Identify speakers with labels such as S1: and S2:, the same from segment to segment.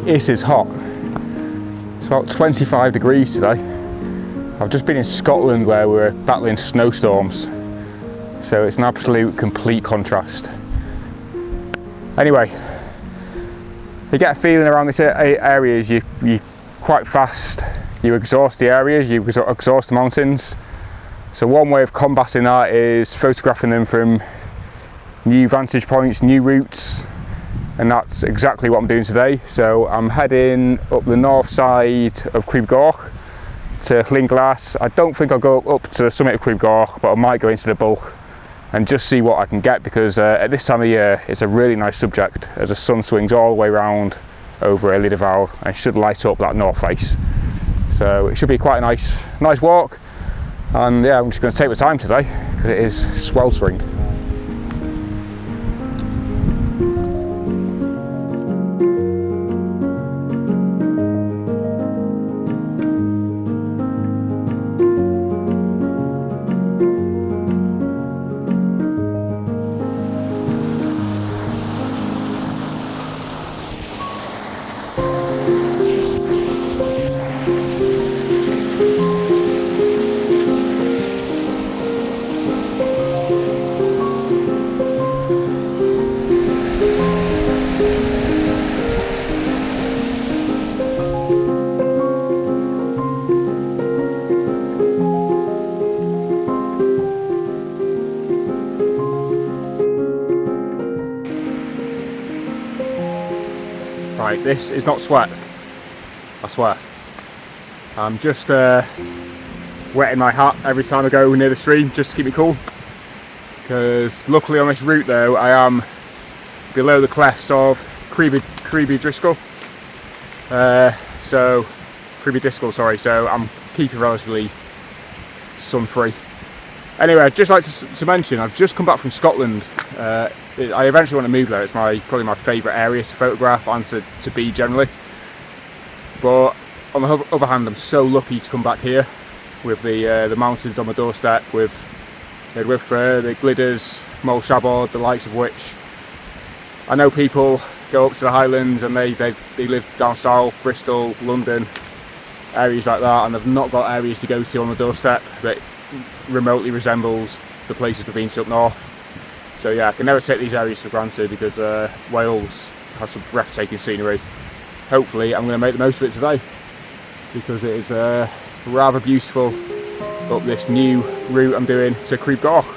S1: It is hot. It's about 25 degrees today. I've just been in Scotland where we're battling snowstorms, so it's an absolute complete contrast. Anyway, you get a feeling around this area as you quite fast, you exhaust the areas, you exhaust the mountains. So one way of combating that is photographing them from new vantage points, new routes, and that's exactly what I'm doing today. So I'm heading up the north side of Crib Goch to Llyns. I don't think I'll go up to the summit of Crib Goch, but I might go into the bulk and just see what I can get, because at this time of year it's a really nice subject as the sun swings all the way around over Eryri and should light up that north face. So it should be quite a nice walk. And yeah, I'm just going to take my time today because it is sweltering. Right, this is not sweat, I swear. I'm just wetting my hat every time I go near the stream just to keep me cool. Because luckily on this route though, I am below the clefts of Crib Goch. So I'm keeping relatively sun free. Anyway, I'd just like to mention, I've just come back from Scotland. I eventually want to move there. It's probably my favourite area to photograph and to be generally. But on the other hand, I'm so lucky to come back here with the mountains on my doorstep, with the Glidders, Mole Shabod, the likes of which I know people go up to the Highlands and they live down south, Bristol, London, areas like that, and they've not got areas to go to on the doorstep that remotely resembles the places we've been to up north. So yeah, I can never take these areas for granted because Wales has some breathtaking scenery. Hopefully I'm going to make the most of it today because it is rather beautiful up this new route I'm doing to Crib Goch.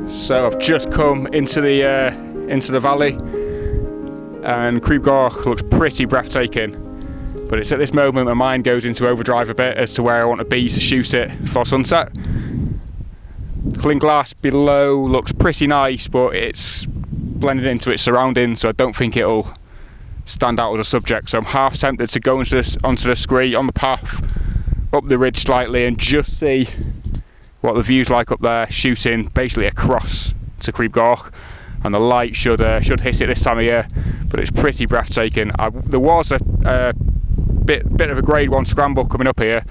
S1: So I've just come into the valley, and Crib Goch looks pretty breathtaking. But it's at this moment my mind goes into overdrive a bit as to where I want to be to shoot it for sunset. Llyns below looks pretty nice, but it's blended into its surroundings, so I don't think it'll stand out as a subject. So I'm half tempted to go onto the scree on the path up the ridge slightly and just see what the view's like up there, shooting basically across to Crib Goch, and the light should hit it this time of year. But it's pretty breathtaking. There was a bit of a grade 1 scramble coming up here,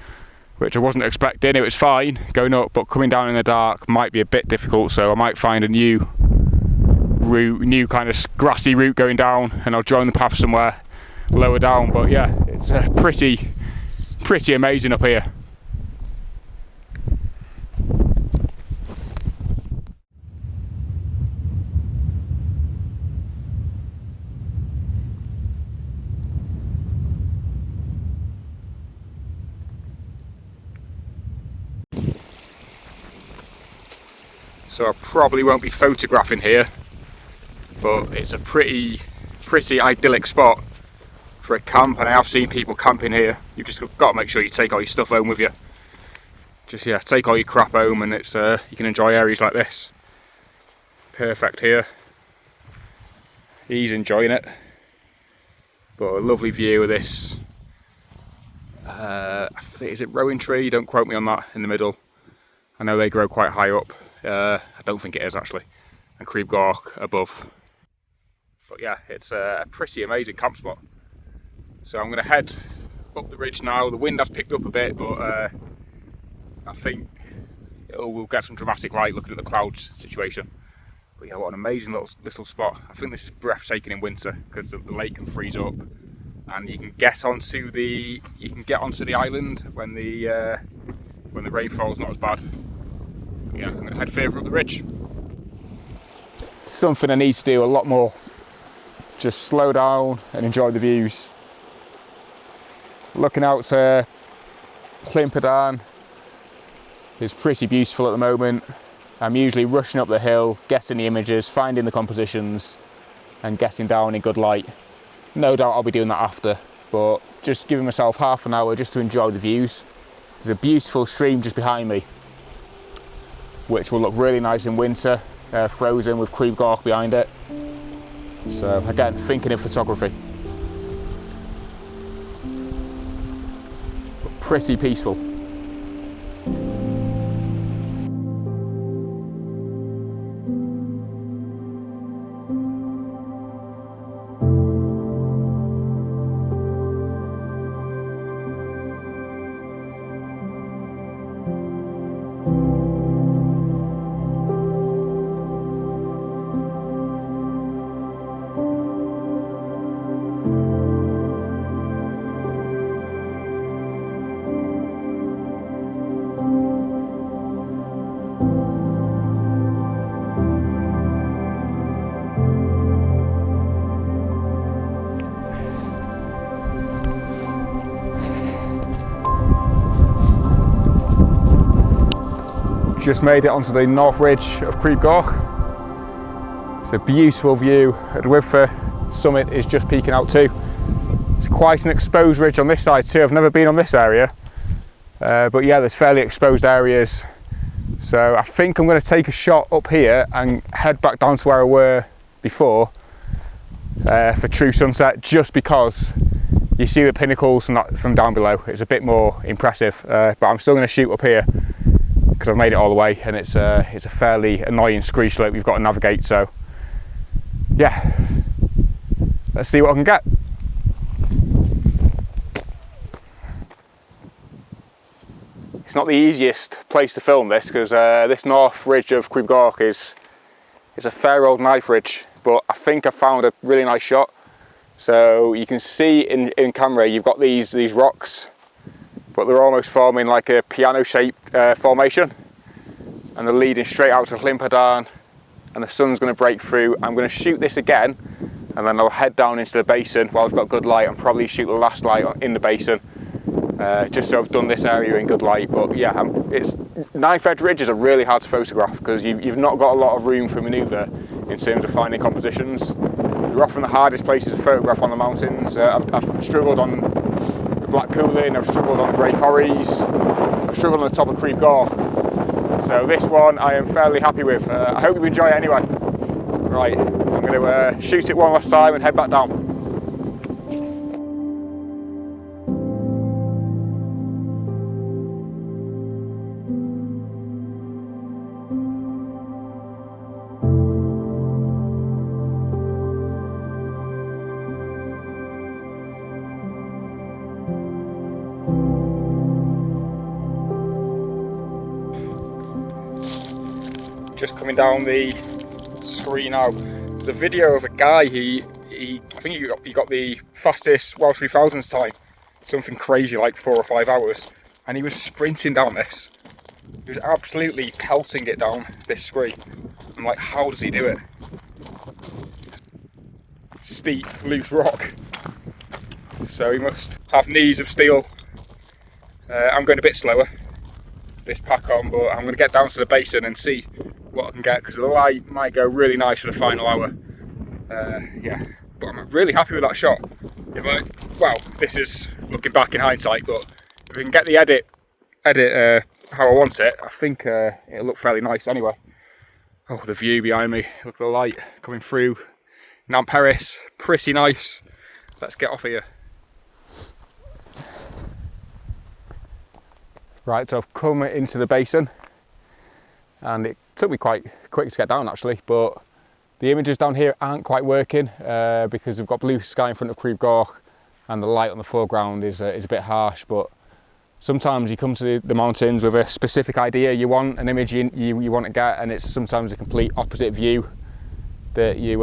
S1: which I wasn't expecting. It was fine going up, but coming down in the dark might be a bit difficult. So I might find a new route, new kind of grassy route going down, and I'll join the path somewhere lower down. But yeah, it's pretty amazing up here. So I probably won't be photographing here, but it's a pretty idyllic spot for a camp, and I have seen people camping here. You've just got to make sure you take all your stuff home with you. Just take all your crap home, and it's you can enjoy areas like this. Perfect here. He's enjoying it, but a lovely view of this. I think, is it rowan tree? Don't quote me on that. In the middle. I know they grow quite high up. I don't think it is actually. And Crib Goch above. But yeah, it's a pretty amazing camp spot. So I'm going to head up the ridge now. The wind has picked up a bit, but I think we'll get some dramatic light looking at the clouds situation. But yeah, what an amazing little spot. I think this is breathtaking in winter because the lake can freeze up, and you can get onto the island when the rainfall's not as bad. But yeah, I'm going to head further up the ridge. Something I need to do a lot more. Just slow down and enjoy the views. Looking out to Llyns is pretty beautiful at the moment. I'm usually rushing up the hill, getting the images, finding the compositions and getting down in good light. No doubt I'll be doing that after, but just giving myself half an hour just to enjoy the views. There's a beautiful stream just behind me, which will look really nice in winter, frozen with Crib Goch behind it. So again, thinking of photography. But pretty peaceful. Just made it onto the north ridge of Crib Goch. It's a beautiful view. The Wither summit is just peeking out too. It's quite an exposed ridge on this side too. I've never been on this area, but yeah, there's fairly exposed areas. So I think I'm going to take a shot up here and head back down to where I were before for true sunset, just because you see the pinnacles from down below. It's a bit more impressive, but I'm still going to shoot up here because I've made it all the way, and it's a fairly annoying scree slope you've got to navigate. So yeah, let's see what I can get. It's not the easiest place to film this because this north ridge of Crib Goch is a fair old knife ridge, but I think I found a really nice shot. So you can see in camera you've got these rocks, but they're almost forming like a piano-shaped formation, and they're leading straight out to Llyns, and the sun's going to break through. I'm going to shoot this again, and then I'll head down into the basin while I've got good light, and probably shoot the last light in the basin, just so I've done this area in good light. But yeah, knife edge ridges are really hard to photograph because you've not got a lot of room for manoeuvre in terms of finding compositions. They're often the hardest places to photograph on the mountains. I've struggled on the Black Coolin, I've struggled on the Grey Corries, I've struggled on the top of Crib Goch. So this one I am fairly happy with. I hope you enjoy it anyway. Right, I'm going to shoot it one last time and head back down. Just coming down the screen now. There's a video of a guy, I think he got the fastest Welsh 3000s time, something crazy like 4 or 5 hours, and he was sprinting down this. He was absolutely pelting it down this scree. I'm like, how does he do it? Steep, loose rock. So he must have knees of steel. I'm going a bit slower, this pack on, but I'm going to get down to the basin and see what I can get, because the light might go really nice for the final hour. Yeah, but I'm really happy with that shot. Well, this is looking back in hindsight, but if we can get the edit how I want it, I think it'll look fairly nice anyway. Oh, the view behind me, look at the light coming through Nan Peris, pretty nice. Let's get off here. Right, so I've come into the basin and it took me quite quick to get down actually, but the images down here aren't quite working because we've got blue sky in front of Crib Goch and the light on the foreground is a bit harsh, but sometimes you come to the mountains with a specific idea you want, an image you want to get, and it's sometimes a complete opposite view that you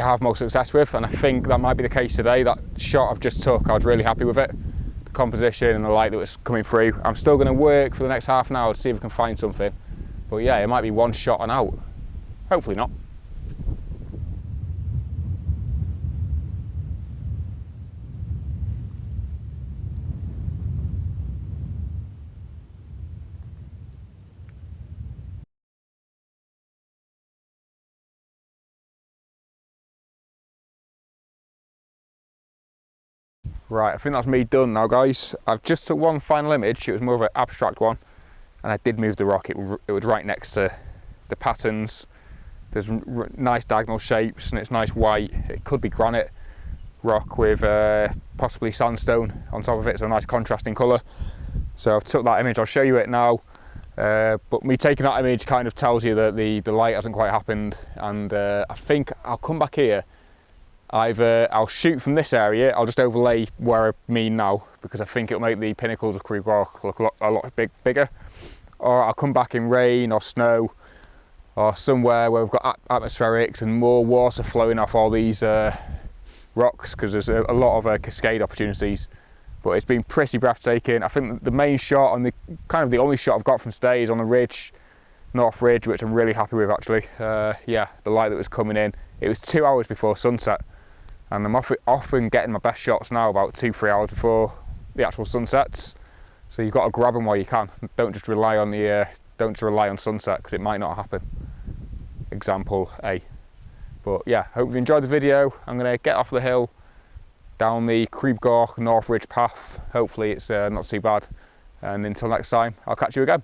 S1: have more success with, and I think that might be the case today. That shot I've just took, I was really happy with it. The composition and the light that was coming through. I'm still going to work for the next half an hour to see if I can find something, but yeah, it might be one shot and out. Hopefully not. Right, I think that's me done now, guys. I've just took one final image. It was more of an abstract one, and I did move the rock. It was right next to the patterns. There's nice diagonal shapes, and it's nice white. It could be granite rock with possibly sandstone on top of it, so a nice contrasting colour. So I've took that image. I'll show you it now. But me taking that image kind of tells you that the light hasn't quite happened, and I think I'll come back here. I'll shoot from this area. I'll just overlay where I mean now, because I think it'll make the pinnacles of Crib Goch look a lot bigger. Or I'll come back in rain or snow, or somewhere where we've got atmospherics and more water flowing off all these rocks, because there's a lot of cascade opportunities. But it's been pretty breathtaking. I think the main shot, and the only shot I've got from today, is on the ridge, North Ridge, which I'm really happy with actually. Yeah, the light that was coming in. It was 2 hours before sunset, and I'm often getting my best shots now about 2-3 hours before the actual sunsets. So you've got to grab them while you can. Don't just rely on sunset, because it might not happen. Example A. But yeah, hope you enjoyed the video. I'm going to get off the hill down the Crib Goch North Ridge path. Hopefully it's not too bad. And until next time, I'll catch you again.